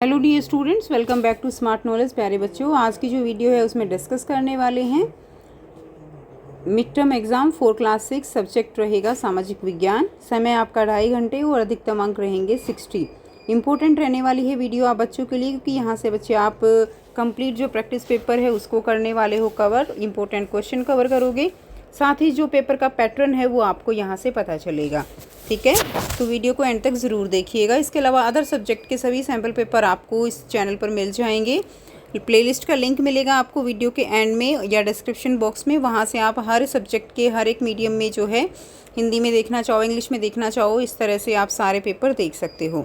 Hello dear students, welcome back to Smart Knowledge. प्यारे बच्चों, आज की जो वीडियो है उसमें डिस्कस करने वाले हैं mid term exam 4 class 6। Subject रहेगा सामाजिक विज्ञान। समय आपका 2.5 घंटे और अधिकतम अंक रहेंगे 60। इंपॉर्टेंट रहने वाली है वीडियो आप बच्चों के लिए, क्योंकि यहाँ से बच्चे आप कंप्लीट जो प्रैक्टिस पेपर है उसको करने वाले हो कवर, इंपॉर्टेंट क्वेश्चन कवर करोगे। साथ ही जो पेपर का पैटर्न है वो आपको यहाँ से पता चलेगा। ठीक है, तो वीडियो को एंड तक ज़रूर देखिएगा। इसके अलावा अदर सब्जेक्ट के सभी सैम्पल पेपर आपको इस चैनल पर मिल जाएंगे। प्लेलिस्ट का लिंक मिलेगा आपको वीडियो के एंड में या डिस्क्रिप्शन बॉक्स में। वहाँ से आप हर सब्जेक्ट के हर एक मीडियम में जो है, हिंदी में देखना चाहो, इंग्लिश में देखना चाहो, इस तरह से आप सारे पेपर देख सकते हो।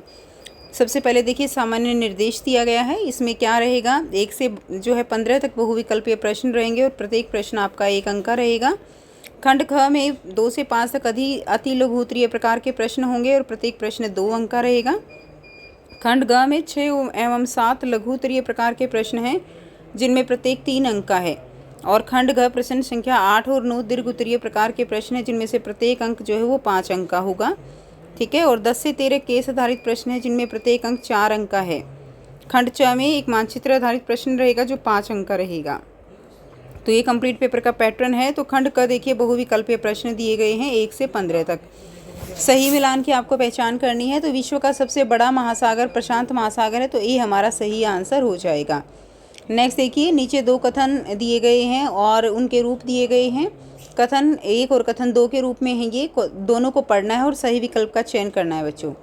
सबसे पहले देखिए, सामान्य निर्देश दिया गया है। इसमें क्या रहेगा, 1 से जो है 15 तक बहुविकल्पीय प्रश्न रहेंगे और प्रत्येक प्रश्न आपका 1 अंक का रहेगा। खंड ख में 2 से 5 तक अति लघु उत्तरीय प्रकार के प्रश्न होंगे और प्रत्येक प्रश्न 2 अंक का रहेगा। खंड ग में 6 एवं 7 लघु उत्तरीय प्रकार के प्रश्न हैं, जिनमें प्रत्येक 3 अंक का है। और खंड घ प्रश्न संख्या 8 और 9 दीर्घ उत्तरीय प्रकार के प्रश्न हैं, जिनमें से प्रत्येक अंक जो है वो 5 अंक का होगा। ठीक है, और 10 से 13 केस आधारित प्रश्न हैं, जिनमें प्रत्येक अंक 4 अंक का है। खंड च में एक मानचित्र आधारित प्रश्न रहेगा जो 5 अंक का रहेगा। तो ये कंप्लीट पेपर का पैटर्न है। तो खंड क देखिए, बहुविकल्पीय प्रश्न दिए गए हैं 1 से 15 तक। सही मिलान की आपको पहचान करनी है। तो विश्व का सबसे बड़ा महासागर प्रशांत महासागर है, तो ये हमारा सही आंसर हो जाएगा। नेक्स्ट देखिए, नीचे 2 कथन दिए गए हैं और उनके रूप दिए गए हैं। कथन 1 और कथन 2 के रूप में हैं, ये दोनों को पढ़ना है और सही विकल्प का चयन करना है बच्चों।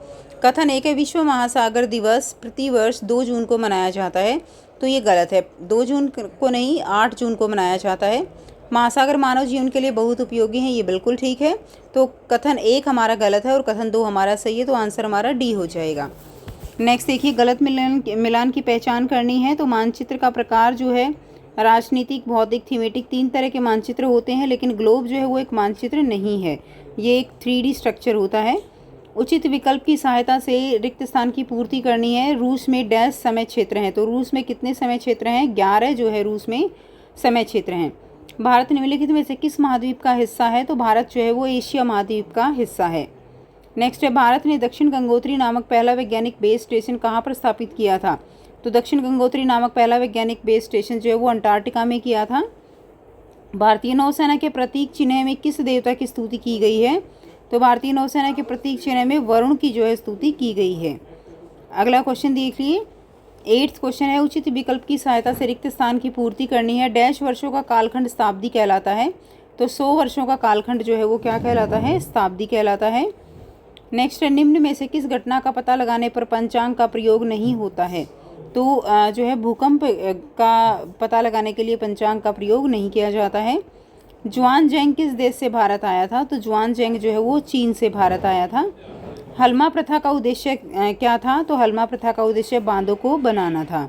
कथन 1 है, विश्व महासागर दिवस प्रतिवर्ष 2 जून को मनाया जाता है। तो ये गलत है, 2 जून को नहीं 8 जून को मनाया जाता है। महासागर मानव जीवन के लिए बहुत उपयोगी हैं, ये बिल्कुल ठीक है। तो कथन 1 हमारा गलत है और कथन 2 हमारा सही है, तो आंसर हमारा डी हो जाएगा। नेक्स्ट देखिए, गलत मिलान की पहचान करनी है। तो मानचित्र का प्रकार जो है, राजनीतिक, भौतिक, थीमेटिक, 3 तरह के मानचित्र होते हैं, लेकिन ग्लोब जो है वो एक मानचित्र नहीं है, ये एक 3D स्ट्रक्चर होता है। उचित विकल्प की सहायता से रिक्त स्थान की पूर्ति करनी है। रूस में डैश समय क्षेत्र हैं, तो रूस में कितने समय क्षेत्र हैं, 11 जो है रूस में समय क्षेत्र हैं। भारत निम्नलिखित में से किस महाद्वीप का हिस्सा है, तो भारत जो है वो एशिया महाद्वीप का हिस्सा है। नेक्स्ट है, भारत ने दक्षिण गंगोत्री नामक पहला वैज्ञानिक बेस स्टेशन कहाँ पर स्थापित किया था। तो दक्षिण गंगोत्री नामक पहला वैज्ञानिक बेस स्टेशन जो है वो अंटार्कटिका में किया था। भारतीय नौसेना के प्रतीक चिन्ह में किस देवता की स्तुति की गई है, तो भारतीय नौसेना के प्रतीक चिन्ह में वरुण की जो है स्तुति की गई है। अगला क्वेश्चन देखिए, 8th क्वेश्चन है, उचित विकल्प की सहायता से रिक्त स्थान की पूर्ति करनी है। डैश वर्षों का कालखंड शताब्दी कहलाता है, तो 100 वर्षों का कालखंड जो है वो क्या कहलाता है, शताब्दी कहलाता है। नेक्स्ट है, निम्न में से किस घटना का पता लगाने पर पंचांग का प्रयोग नहीं होता है। तो जो है भूकंप का पता लगाने के लिए पंचांग का प्रयोग नहीं किया जाता है। जुआन जंग किस देश से भारत आया था, तो जुआन जंग जो है वो चीन से भारत आया था। हलमा प्रथा का उद्देश्य क्या था, तो हलमा प्रथा का उद्देश्य बांधों को बनाना था।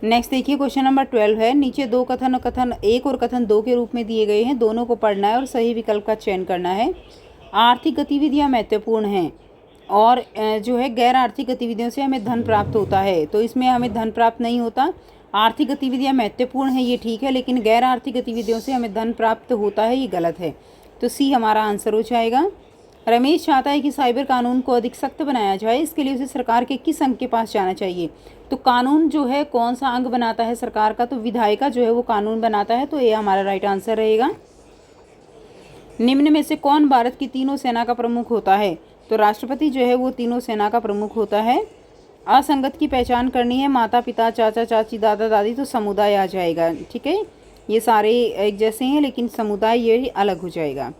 नेक्स्ट देखिए, क्वेश्चन नंबर 12 है, नीचे 2 कथन कथन 1 और कथन 2 के रूप में दिए गए हैं, दोनों को पढ़ना है और सही विकल्प का चयन करना है। आर्थिक गतिविधियां महत्वपूर्ण हैं और जो है गैर आर्थिक गतिविधियों से हमें धन प्राप्त होता है, तो इसमें हमें धन प्राप्त नहीं होता। आर्थिक गतिविधियां महत्वपूर्ण हैं, ये ठीक है, लेकिन गैर आर्थिक गतिविधियों से हमें धन प्राप्त होता है, ये गलत है। तो सी हमारा आंसर हो जाएगा। रमेश चाहता है कि साइबर कानून को अधिक सख्त बनाया जाए, इसके लिए उसे सरकार के किस अंग के पास जाना चाहिए। तो कानून जो है कौन सा अंग बनाता है सरकार का, तो विधायिका जो है वो कानून बनाता है, तो ये हमारा राइट आंसर रहेगा। निम्न में से कौन भारत की तीनों सेना का प्रमुख होता है, तो राष्ट्रपति जो है वो तीनों सेना का प्रमुख होता है। असंगत की पहचान करनी है, माता पिता, चाचा चाची, दादा दादी, तो समुदाय आ जाएगा। ठीक है, ये सारे एक जैसे हैं लेकिन समुदाय ये अलग हो जाएगा।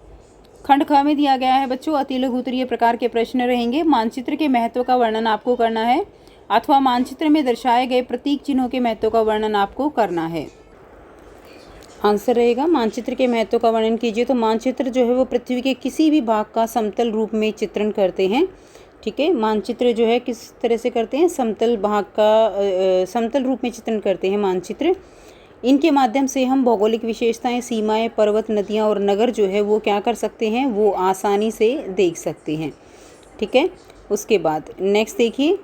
खंड ख में दिया गया है बच्चों, अति लघु उत्तरीय प्रकार के प्रश्न रहेंगे। मानचित्र के महत्व का वर्णन आपको करना है, अथवा मानचित्र में दर्शाए गए प्रतीक चिन्हों के महत्व का वर्णन आपको करना है। आंसर रहेगा, मानचित्र के महत्व का वर्णन कीजिए। तो मानचित्र जो है वो पृथ्वी के किसी भी भाग का समतल रूप में चित्रण करते हैं। ठीक है, मानचित्र जो है किस तरह से करते हैं, समतल भाग का समतल रूप में चित्रण करते हैं मानचित्र। इनके माध्यम से हम भौगोलिक विशेषताएं, सीमाएं, पर्वत, नदियां और नगर जो है वो क्या कर सकते हैं, वो आसानी से देख सकते हैं। ठीक है, उसके बाद नेक्स्ट देखिए,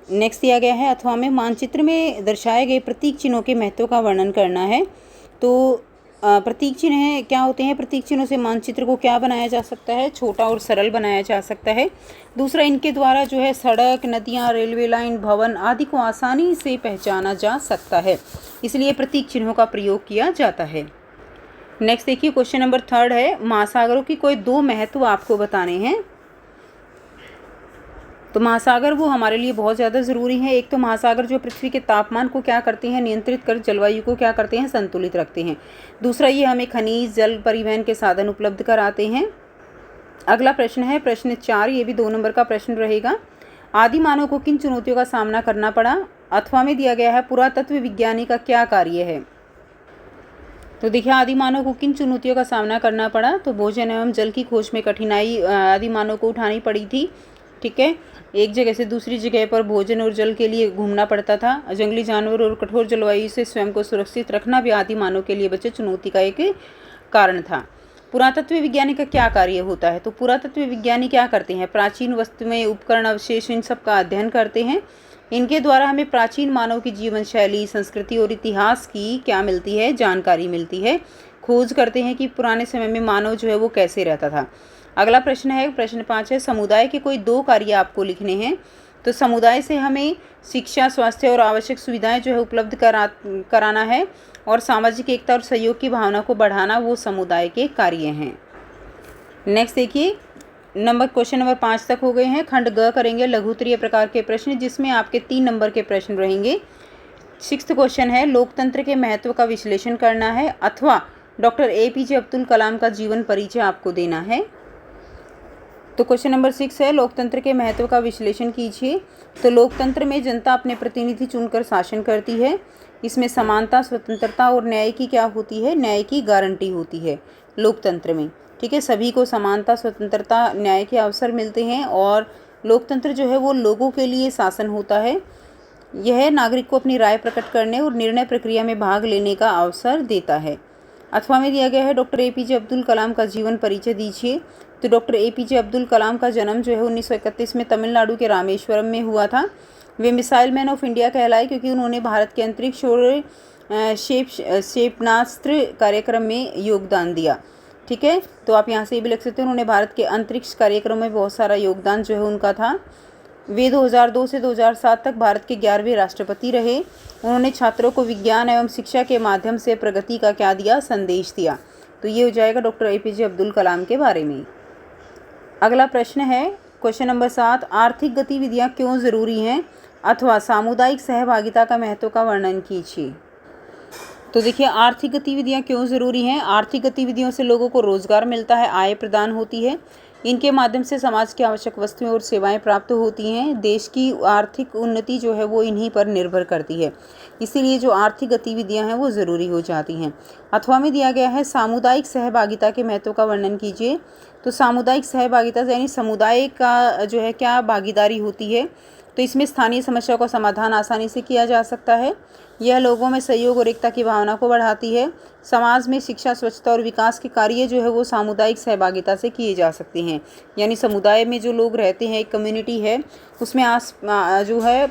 नेक्स्ट दिया गया है, अथवा में मानचित्र में दर्शाए गए प्रतीक चिन्हों के महत्व का वर्णन करना है। तो प्रतीक चिन्ह क्या होते हैं? प्रतीक चिन्हों से मानचित्र को क्या बनाया जा सकता है? छोटा और सरल बनाया जा सकता है। दूसरा, इनके द्वारा जो है सड़क, नदियाँ, रेलवे लाइन, भवन आदि को आसानी से पहचाना जा सकता है, इसलिए प्रतीक चिन्हों का प्रयोग किया जाता है। नेक्स्ट देखिए, क्वेश्चन नंबर 3 है, महासागरों की कोई 2 महत्व आपको बताने हैं। तो महासागर वो हमारे लिए बहुत ज़्यादा ज़रूरी है। एक तो महासागर जो पृथ्वी के तापमान को क्या करते हैं? नियंत्रित कर जलवायु को क्या करते हैं? संतुलित रखते हैं। दूसरा, ये हमें खनिज, जल परिवहन के साधन उपलब्ध कराते हैं। अगला प्रश्न है प्रश्न 4, ये भी 2 नंबर का प्रश्न रहेगा। आदि मानव को किन चुनौतियों का सामना करना पड़ा? अथवा में दिया गया है पुरातत्व विज्ञानी का क्या कार्य है? तो देखिए, आदि मानव को किन चुनौतियों का सामना करना पड़ा? तो भोजन एवं जल की खोज में कठिनाई आदि मानव को उठानी पड़ी थी। ठीक है, एक जगह से दूसरी जगह पर भोजन और जल के लिए घूमना पड़ता था। जंगली जानवर और कठोर जलवायु से स्वयं को सुरक्षित रखना भी आदि मानव के लिए बच्चे चुनौती का एक कारण था। पुरातत्व विज्ञानी का क्या कार्य होता है? तो पुरातत्व विज्ञानी क्या करते हैं? प्राचीन वस्तुएं, उपकरण, अवशेष, इन सब का अध्ययन करते हैं। इनके द्वारा हमें प्राचीन मानव की जीवन शैली, संस्कृति और इतिहास की क्या मिलती है? जानकारी मिलती है। खोज करते हैं कि पुराने समय में मानव जो है वो कैसे रहता था। अगला प्रश्न है प्रश्न 5 है, समुदाय के कोई 2 कार्य आपको लिखने हैं। तो समुदाय से हमें शिक्षा, स्वास्थ्य और आवश्यक सुविधाएं जो है उपलब्ध कराना है, और सामाजिक एकता और सहयोग की भावना को बढ़ाना वो समुदाय के कार्य हैं। नेक्स्ट देखिए, क्वेश्चन नंबर 5 तक हो गए हैं। खंड ग करेंगे लघुत्तरीय प्रकार के प्रश्न, जिसमें आपके 3 नंबर के प्रश्न रहेंगे। 6th क्वेश्चन है, लोकतंत्र के महत्व का विश्लेषण करना है, अथवा डॉक्टर APJ अब्दुल कलाम का जीवन परिचय आपको देना है। तो क्वेश्चन नंबर 6 है, लोकतंत्र के महत्व का विश्लेषण कीजिए। तो लोकतंत्र में जनता अपने प्रतिनिधि चुनकर शासन करती है। इसमें समानता, स्वतंत्रता और न्याय की क्या होती है? न्याय की गारंटी होती है लोकतंत्र में। ठीक है, सभी को समानता, स्वतंत्रता, न्याय के अवसर मिलते हैं, और लोकतंत्र जो है वो लोगों के लिए शासन होता है। यह नागरिक को अपनी राय प्रकट करने और निर्णय प्रक्रिया में भाग लेने का अवसर देता है। अथवा में दिया गया है, डॉक्टर APJ अब्दुल कलाम का जीवन परिचय दीजिए। तो डॉक्टर APJ अब्दुल कलाम का जन्म जो है 1931 में तमिलनाडु के रामेश्वरम में हुआ था। वे मिसाइल मैन ऑफ इंडिया कहलाए क्योंकि उन्होंने भारत के अंतरिक्ष और क्षेपणास्त्र कार्यक्रम में योगदान दिया। ठीक है, तो आप यहाँ से भी लिख सकते हैं, उन्होंने भारत के अंतरिक्ष कार्यक्रम में बहुत सारा योगदान जो है उनका था। वे 2002 से 2007 तक भारत के 11वें राष्ट्रपति रहे। उन्होंने छात्रों को विज्ञान एवं शिक्षा के माध्यम से प्रगति का क्या दिया? संदेश दिया। तो ये हो जाएगा डॉक्टर APJ अब्दुल कलाम के बारे में। अगला प्रश्न है क्वेश्चन नंबर 7, आर्थिक गतिविधियाँ क्यों ज़रूरी हैं, अथवा सामुदायिक सहभागिता का महत्व का वर्णन कीजिए। तो देखिए, आर्थिक गतिविधियाँ क्यों ज़रूरी हैं? आर्थिक गतिविधियों से लोगों को रोज़गार मिलता है, आय प्रदान होती है। इनके माध्यम से समाज की आवश्यक वस्तुएं और सेवाएं प्राप्त होती हैं। देश की आर्थिक उन्नति जो है वो इन्हीं पर निर्भर करती है, इसीलिए जो आर्थिक गतिविधियां हैं वो ज़रूरी हो जाती हैं। अथवा में दिया गया है, सामुदायिक सहभागिता के महत्व का वर्णन कीजिए। तो सामुदायिक सहभागिता यानी समुदाय का जो है क्या भागीदारी होती है। तो इसमें स्थानीय समस्या का समाधान आसानी से किया जा सकता है। यह लोगों में सहयोग और एकता की भावना को बढ़ाती है। समाज में शिक्षा, स्वच्छता और विकास के कार्य जो है वो सामुदायिक सहभागिता से किए जा सकते हैं। यानी समुदाय में जो लोग रहते हैं, एक कम्युनिटी है, उसमें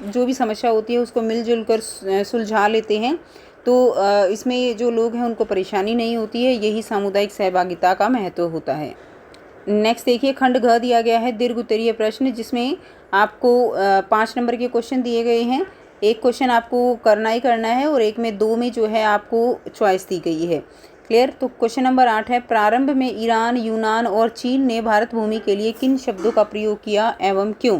जो भी समस्या होती है उसको मिलजुल कर सुलझा लेते हैं। तो इसमें जो लोग हैं उनको परेशानी नहीं होती है। यही सामुदायिक सहभागिता का महत्व होता है। नेक्स्ट देखिए, खंड घ दिया गया है दीर्घ उत्तरीय प्रश्न, जिसमें आपको 5 नंबर के क्वेश्चन दिए गए हैं। एक क्वेश्चन आपको करना ही करना है और एक में 2 में जो है आपको चॉइस दी गई है। क्लियर। तो क्वेश्चन नंबर 8 है, प्रारंभ में ईरान, यूनान और चीन ने भारत भूमि के लिए किन शब्दों का प्रयोग किया एवं क्यों।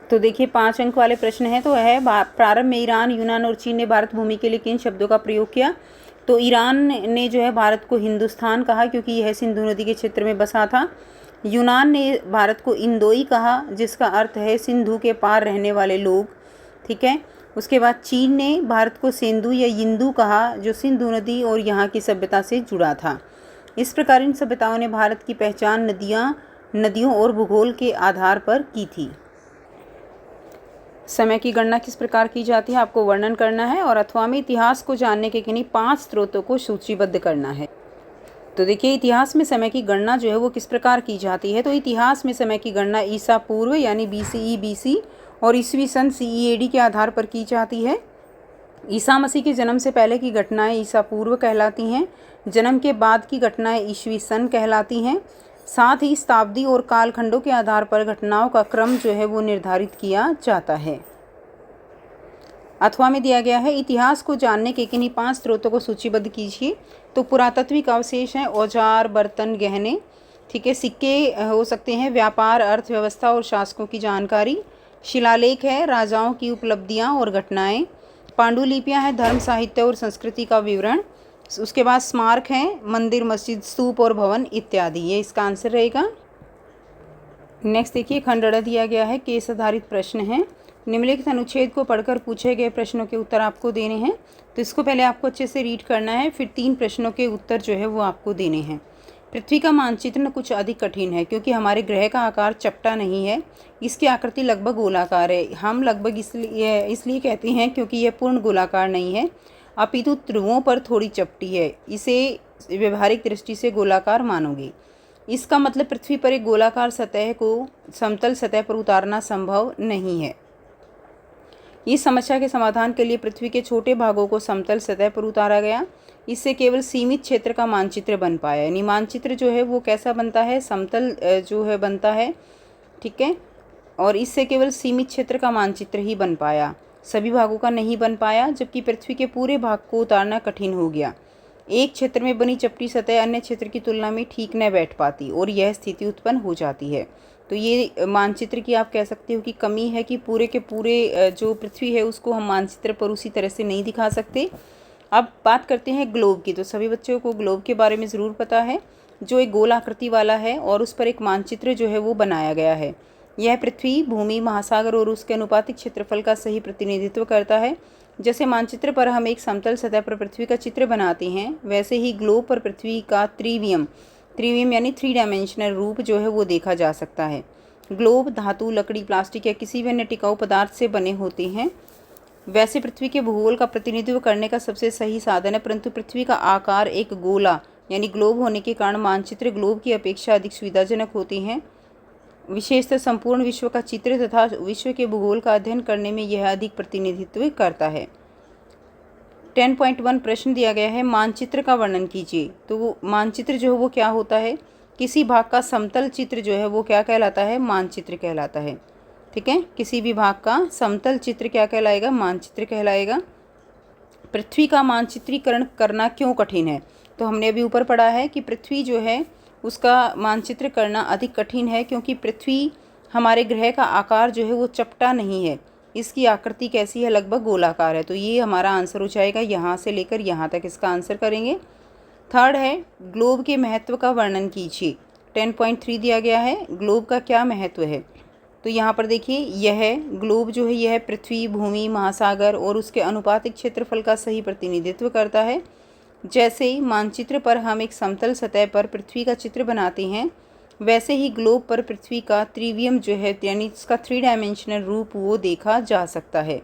तो देखिए 5 अंक वाले प्रश्न है। तो है प्रारंभ में ईरान, यूनान और चीन ने भारत भूमि के लिए किन शब्दों का प्रयोग किया। तो ईरान ने जो है भारत को हिंदुस्तान कहा क्योंकि यह सिंधु नदी के क्षेत्र में बसा था। यूनान ने भारत को इंदोई कहा जिसका अर्थ है सिंधु के पार रहने वाले लोग। ठीक है। उसके बाद चीन ने भारत को सेंधु या यिंदू कहा जो सिंधु नदी और यहाँ की सभ्यता से जुड़ा था। इस प्रकार इन सभ्यताओं ने भारत की पहचान नदियों और भूगोल के आधार पर की थी। समय की गणना किस प्रकार की जाती है आपको वर्णन करना है और अथवा में इतिहास को जानने के किन्हीं 5 स्रोतों को सूचीबद्ध करना है। तो देखिए इतिहास में समय की गणना जो है वो किस प्रकार की जाती है। तो इतिहास में समय की गणना ईसा पूर्व यानी BCE BC और ईस्वी सन CE AD के आधार पर की जाती है। ईसा मसीह के जन्म से पहले की घटनाएं ईसा पूर्व कहलाती हैं। जन्म के बाद की घटनाएं ईस्वी सन कहलाती हैं। साथ ही शताब्दी और कालखंडों के आधार पर घटनाओं का क्रम जो है वो निर्धारित किया जाता है। अथवा में दिया गया है, इतिहास को जानने के किन्हीं 5 स्रोतों को सूचीबद्ध कीजिए। तो पुरातात्विक अवशेष हैं, औजार, बर्तन, गहने, ठीक है, सिक्के हो सकते हैं, व्यापार, अर्थव्यवस्था और शासकों की जानकारी, शिलालेख है, राजाओं की उपलब्धियां और घटनाएं, पांडुलिपियां हैं, धर्म, साहित्य और संस्कृति का विवरण, उसके बाद स्मारक हैं, मंदिर, मस्जिद, स्तूप और भवन इत्यादि। ये इसका आंसर रहेगा। नेक्स्ट देखिए, खंडड़ा दिया गया है, केस आधारित प्रश्न हैं। निम्नलिखित अनुच्छेद को पढ़कर पूछे गए प्रश्नों के उत्तर आपको देने हैं। तो इसको पहले आपको अच्छे से रीड करना है, फिर 3 प्रश्नों के उत्तर जो है वो आपको देने हैं। पृथ्वी का मानचित्रण कुछ अधिक कठिन है क्योंकि हमारे ग्रह का आकार चपटा नहीं है, इसकी आकृति लगभग गोलाकार है। हम लगभग इसलिए कहते हैं क्योंकि यह पूर्ण गोलाकार नहीं है, अपितु ध्रुवों पर थोड़ी चपटी है। इसे व्यवहारिक दृष्टि से गोलाकार मानोगे। इसका मतलब पृथ्वी पर एक गोलाकार सतह को समतल सतह पर उतारना संभव नहीं है। इस समस्या के समाधान के लिए पृथ्वी के छोटे भागों को समतल सतह पर उतारा गया। इससे केवल सीमित क्षेत्र का मानचित्र बन पाया। यानी मानचित्र जो है वो कैसा बनता है, समतल जो है बनता है, ठीक है, और इससे केवल सीमित क्षेत्र का मानचित्र ही बन पाया, सभी भागों का नहीं बन पाया। जबकि पृथ्वी के पूरे भाग को उतारना कठिन हो गया। एक क्षेत्र में बनी चपटी सतह अन्य क्षेत्र की तुलना में ठीक न बैठ पाती और यह स्थिति उत्पन्न हो जाती है। तो ये मानचित्र की आप कह सकते हो कि कमी है कि पूरे के पूरे जो पृथ्वी है उसको हम मानचित्र पर उसी तरह से नहीं दिखा सकते। अब बात करते हैं ग्लोब की। तो सभी बच्चों को ग्लोब के बारे में ज़रूर पता है, जो एक गोल आकृति वाला है और उस पर एक मानचित्र जो है वो बनाया गया है। यह पृथ्वी, भूमि, महासागर और उसके अनुपातिक क्षेत्रफल का सही प्रतिनिधित्व करता है। जैसे मानचित्र पर हम एक समतल सतह पर पृथ्वी का चित्र बनाते हैं, वैसे ही ग्लोब पर पृथ्वी का त्रिविम यानी 3 डायमेंशनल रूप जो है वो देखा जा सकता है। ग्लोब धातु, लकड़ी, प्लास्टिक या किसी भी अन्य टिकाऊ पदार्थ से बने होते हैं। वैसे पृथ्वी के भूगोल का प्रतिनिधित्व करने का सबसे सही साधन है, परंतु पृथ्वी का आकार एक गोला यानी ग्लोब होने के कारण मानचित्र ग्लोब की अपेक्षा अधिक सुविधाजनक होते हैं। विशेषतः संपूर्ण विश्व का चित्र तथा विश्व के भूगोल का अध्ययन करने में यह अधिक प्रतिनिधित्व करता है। 10.1 प्रश्न दिया गया है, मानचित्र का वर्णन कीजिए। तो वो मानचित्र जो है वो क्या होता है, किसी भाग का समतल चित्र जो है वो क्या कहलाता है, मानचित्र कहलाता है। ठीक है, किसी भी भाग का समतल चित्र क्या कहलाएगा, मानचित्र कहलाएगा। पृथ्वी का मानचित्रीकरण करना क्यों कठिन है? तो हमने अभी ऊपर पढ़ा है कि पृथ्वी जो है उसका मानचित्र करना अधिक कठिन है क्योंकि पृथ्वी, हमारे ग्रह का आकार जो है वो चपटा नहीं है, इसकी आकृति कैसी है, लगभग गोलाकार है। तो ये हमारा आंसर हो जाएगा, यहाँ से लेकर यहाँ तक इसका आंसर करेंगे। थर्ड है, ग्लोब के महत्व का वर्णन कीजिए। 10.3 दिया गया है, ग्लोब का क्या महत्व है। तो यहाँ पर देखिए, यह ग्लोब जो है यह पृथ्वी, भूमि, महासागर और उसके अनुपातिक क्षेत्रफल का सही प्रतिनिधित्व करता है। जैसे ही मानचित्र पर हम एक समतल सतह पर पृथ्वी का चित्र बनाते हैं, वैसे ही ग्लोब पर पृथ्वी का त्रिविम जो है यानी इसका 3 डायमेंशनल रूप वो देखा जा सकता है।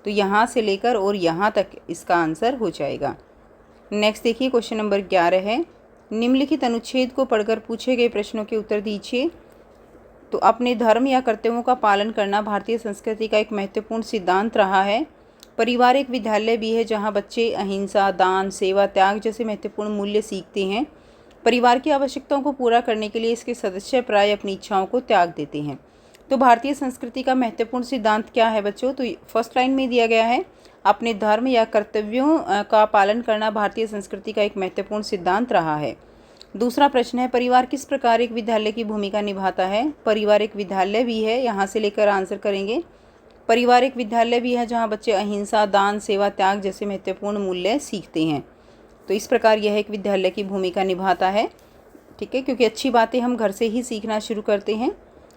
तो यहाँ से लेकर और यहाँ तक इसका आंसर हो जाएगा। नेक्स्ट देखिए, क्वेश्चन नंबर 11 है, निम्नलिखित अनुच्छेद को पढ़कर पूछे गए प्रश्नों के उत्तर दीजिए। तो अपने धर्म या कर्तव्यों का पालन करना भारतीय संस्कृति का एक महत्वपूर्ण सिद्धांत रहा है। परिवार एक विद्यालय भी है जहाँ बच्चे अहिंसा, दान, सेवा, त्याग जैसे महत्वपूर्ण मूल्य सीखते हैं। परिवार की आवश्यकताओं को पूरा करने के लिए इसके सदस्य प्राय अपनी इच्छाओं को त्याग देते हैं। तो भारतीय संस्कृति का महत्वपूर्ण सिद्धांत क्या है बच्चों? तो फर्स्ट लाइन में दिया गया है, अपने धर्म या कर्तव्यों का पालन करना भारतीय संस्कृति का एक महत्वपूर्ण सिद्धांत रहा है। दूसरा प्रश्न है, परिवार किस प्रकार एक विद्यालय की भूमिका निभाता है? परिवार एक विद्यालय भी है, यहाँ से लेकर आंसर करेंगे। परिवार एक विद्यालय भी है जहाँ बच्चे अहिंसा, दान, सेवा, त्याग जैसे महत्वपूर्ण मूल्य सीखते हैं। तो इस प्रकार यह एक विद्यालय की भूमिका निभाता है। ठीक है, क्योंकि अच्छी बातें हम घर से ही सीखना शुरू करते हैं।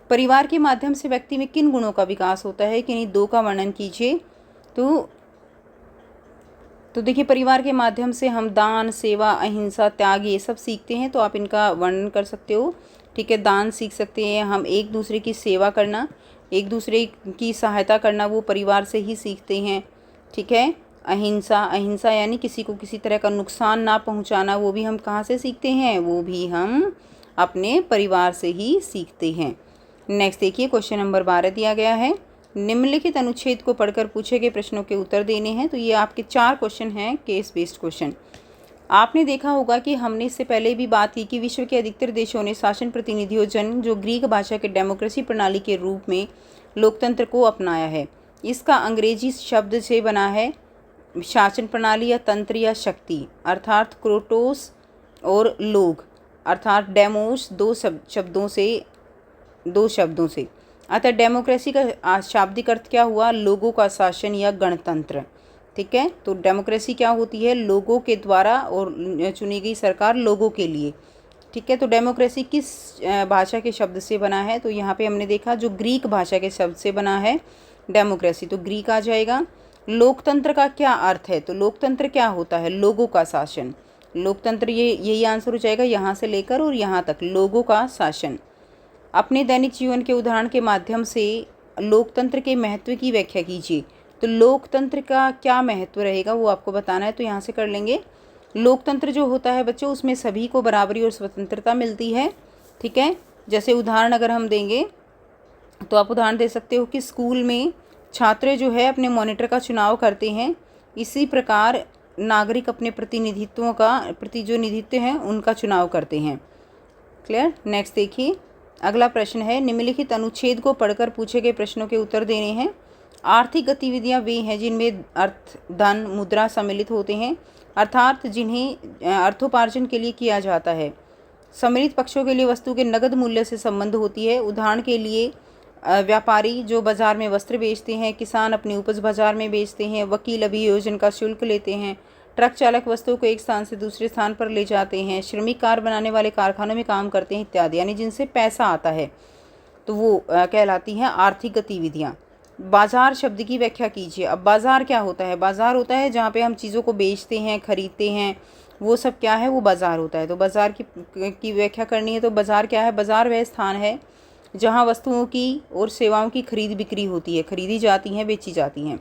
परिवार के माध्यम से व्यक्ति में किन गुणों का विकास होता है, किन्हीं 2 का वर्णन कीजिए। तो देखिए, परिवार के माध्यम से हम दान, सेवा, अहिंसा, त्याग ये सब सीखते हैं। तो आप इनका वर्णन कर सकते हो। ठीक है, दान सीख सकते हैं हम, एक दूसरे की सेवा करना, एक दूसरे की सहायता करना, वो परिवार से ही सीखते हैं। ठीक है, अहिंसा यानी किसी को किसी तरह का नुकसान ना पहुंचाना, वो भी हम कहाँ से सीखते हैं, वो भी हम अपने परिवार से ही सीखते हैं। नेक्स्ट देखिए, क्वेश्चन नंबर 12 दिया गया है, निम्नलिखित अनुच्छेद को पढ़कर पूछे गए प्रश्नों के उत्तर देने हैं। तो ये आपके 4 क्वेश्चन हैं, केस बेस्ड क्वेश्चन। आपने देखा होगा कि हमने इससे पहले भी बात की कि विश्व के अधिकतर देशों ने शासन प्रतिनिधियों जो ग्रीक भाषा के डेमोक्रेसी प्रणाली के रूप में लोकतंत्र को अपनाया है। इसका अंग्रेजी शब्द से बना है शासन प्रणाली या तंत्र या शक्ति, अर्थात क्रोटोस और लोग, अर्थात डेमोस दो शब्दों से। अतः डेमोक्रेसी का शाब्दिक अर्थ क्या हुआ? लोगों का शासन या गणतंत्र। ठीक है, तो डेमोक्रेसी क्या होती है? लोगों के द्वारा और चुनी गई सरकार लोगों के लिए। ठीक है, तो डेमोक्रेसी किस भाषा के शब्द से बना है? तो यहाँ पे हमने देखा जो ग्रीक भाषा के शब्द से बना है डेमोक्रेसी, तो ग्रीक आ जाएगा। लोकतंत्र का क्या अर्थ है? तो लोकतंत्र क्या होता है? लोगों का शासन। लोकतंत्र यही आंसर हो जाएगा, यहाँ से लेकर और यहाँ तक, लोगों का शासन। अपने दैनिक जीवन के उदाहरण के माध्यम से लोकतंत्र के महत्व की व्याख्या कीजिए। तो लोकतंत्र का क्या महत्व रहेगा वो आपको बताना है, तो यहाँ से कर लेंगे। लोकतंत्र जो होता है बच्चों, उसमें सभी को बराबरी और स्वतंत्रता मिलती है। ठीक है, जैसे उदाहरण अगर हम देंगे तो आप उदाहरण दे सकते हो कि स्कूल में छात्र जो है अपने मॉनिटर का चुनाव करते हैं, इसी प्रकार नागरिक अपने प्रतिनिधित्व हैं उनका चुनाव करते हैं। क्लियर? नेक्स्ट देखिए, अगला प्रश्न है निम्नलिखित अनुच्छेद को पढ़कर पूछे गए प्रश्नों के उत्तर देने हैं। आर्थिक गतिविधियां वे हैं जिनमें अर्थ, धन, मुद्रा सम्मिलित होते हैं, अर्थात जिन्हें अर्थोपार्जन के लिए किया जाता है। सम्मिलित पक्षों के लिए वस्तु के नगद मूल्य से संबंध होती है। उदाहरण के लिए व्यापारी जो बाजार में वस्त्र बेचते हैं, किसान अपनी उपज बाजार में बेचते हैं, वकील अभियोजन का शुल्क लेते हैं, ट्रक चालक वस्तुओं को एक स्थान से दूसरे स्थान पर ले जाते हैं, श्रमिक कार बनाने वाले कारखानों में काम करते हैं इत्यादि, यानी जिनसे पैसा आता है तो वो कहलाती हैं आर्थिक गतिविधियाँ। बाजार शब्द की व्याख्या कीजिए। अब बाजार क्या होता है? बाजार होता है जहाँ पे हम चीज़ों को बेचते हैं, खरीदते हैं, वो सब क्या है? वो बाजार होता है। तो बाजार की व्याख्या करनी है तो बाजार क्या है? बाजार वह स्थान है जहाँ वस्तुओं की और सेवाओं की खरीद बिक्री होती है, खरीदी जाती हैं, बेची जाती हैं।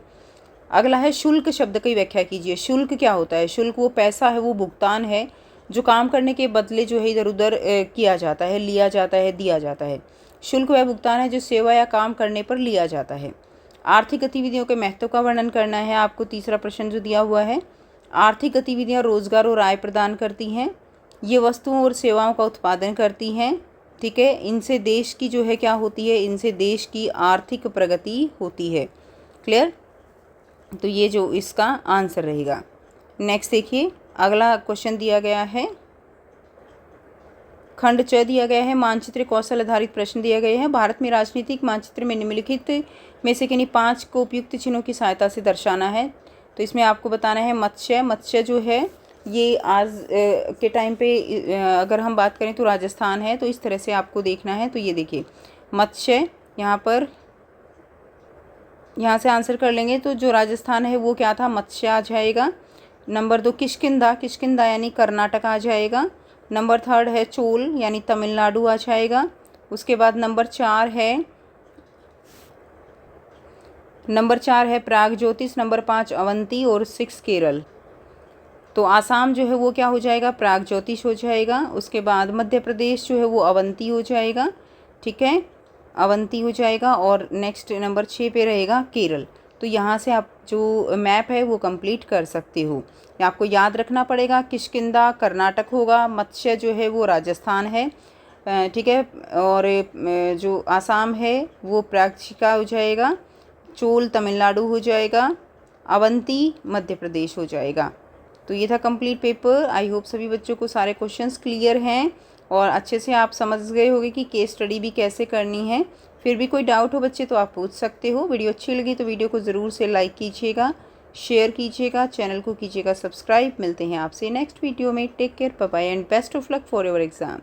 अगला है शुल्क शब्द की व्याख्या कीजिए। शुल्क क्या होता है? शुल्क वो पैसा है, वो भुगतान है जो काम करने के बदले जो है इधर उधर किया जाता है, लिया जाता है, दिया जाता है। शुल्क वह भुगतान है जो सेवा या काम करने पर लिया जाता है। आर्थिक गतिविधियों के महत्व का वर्णन करना है आपको, तीसरा प्रश्न जो दिया हुआ है। आर्थिक गतिविधियाँ रोजगार और आय प्रदान करती हैं, ये वस्तुओं और सेवाओं का उत्पादन करती हैं। ठीक है, इनसे देश की जो है क्या होती है? इनसे देश की आर्थिक प्रगति होती है। क्लियर? तो ये जो इसका आंसर रहेगा। नेक्स्ट देखिए, अगला क्वेश्चन दिया गया है, खंड च दिया गया है, मानचित्र कौशल आधारित प्रश्न दिए गए हैं। भारत में राजनीतिक मानचित्र में निम्नलिखित में से किन्हीं 5 को उपयुक्त चिन्हों की सहायता से दर्शाना है। तो इसमें आपको बताना है मत्स्य। मत्स्य जो है ये आज के टाइम पे अगर हम बात करें तो राजस्थान है, तो इस तरह से आपको देखना है। तो ये देखिए मत्स्य, यहाँ से आंसर कर लेंगे तो जो राजस्थान है वो क्या था? मत्स्य आ जाएगा। नंबर 2 किष्किंधा, किष्किंधा यानी कर्नाटक आ जाएगा। नंबर 3 है चोल यानी तमिलनाडु आ जाएगा। उसके बाद नंबर 4 है प्रागज्योतिष, नंबर 5 अवंती और 6 केरल। तो आसाम जो है वो क्या हो जाएगा? प्रागज्योतिष हो जाएगा। उसके बाद मध्य प्रदेश जो है वो अवंती हो जाएगा। ठीक है, अवंती हो जाएगा। और नेक्स्ट नंबर 6 पे रहेगा केरल। तो यहाँ से आप जो मैप है वो कंप्लीट कर सकते हो। आपको याद रखना पड़ेगा, किष्किंधा कर्नाटक होगा, मत्स्य जो है वो राजस्थान है। ठीक है, और जो आसाम है वो प्रागशिका हो जाएगा, चोल तमिलनाडु हो जाएगा, अवंती मध्य प्रदेश हो जाएगा। तो ये था कंप्लीट पेपर। आई होप सभी बच्चों को सारे क्वेश्चंस क्लियर हैं और अच्छे से आप समझ गए होंगे कि केस स्टडी भी कैसे करनी है। फिर भी कोई डाउट हो बच्चे तो आप पूछ सकते हो। वीडियो अच्छी लगी तो वीडियो को ज़रूर से लाइक कीजिएगा, शेयर कीजिएगा, चैनल को कीजिएगा सब्सक्राइब। मिलते हैं आपसे नेक्स्ट वीडियो में। Take care, bye bye and best of luck for your exam.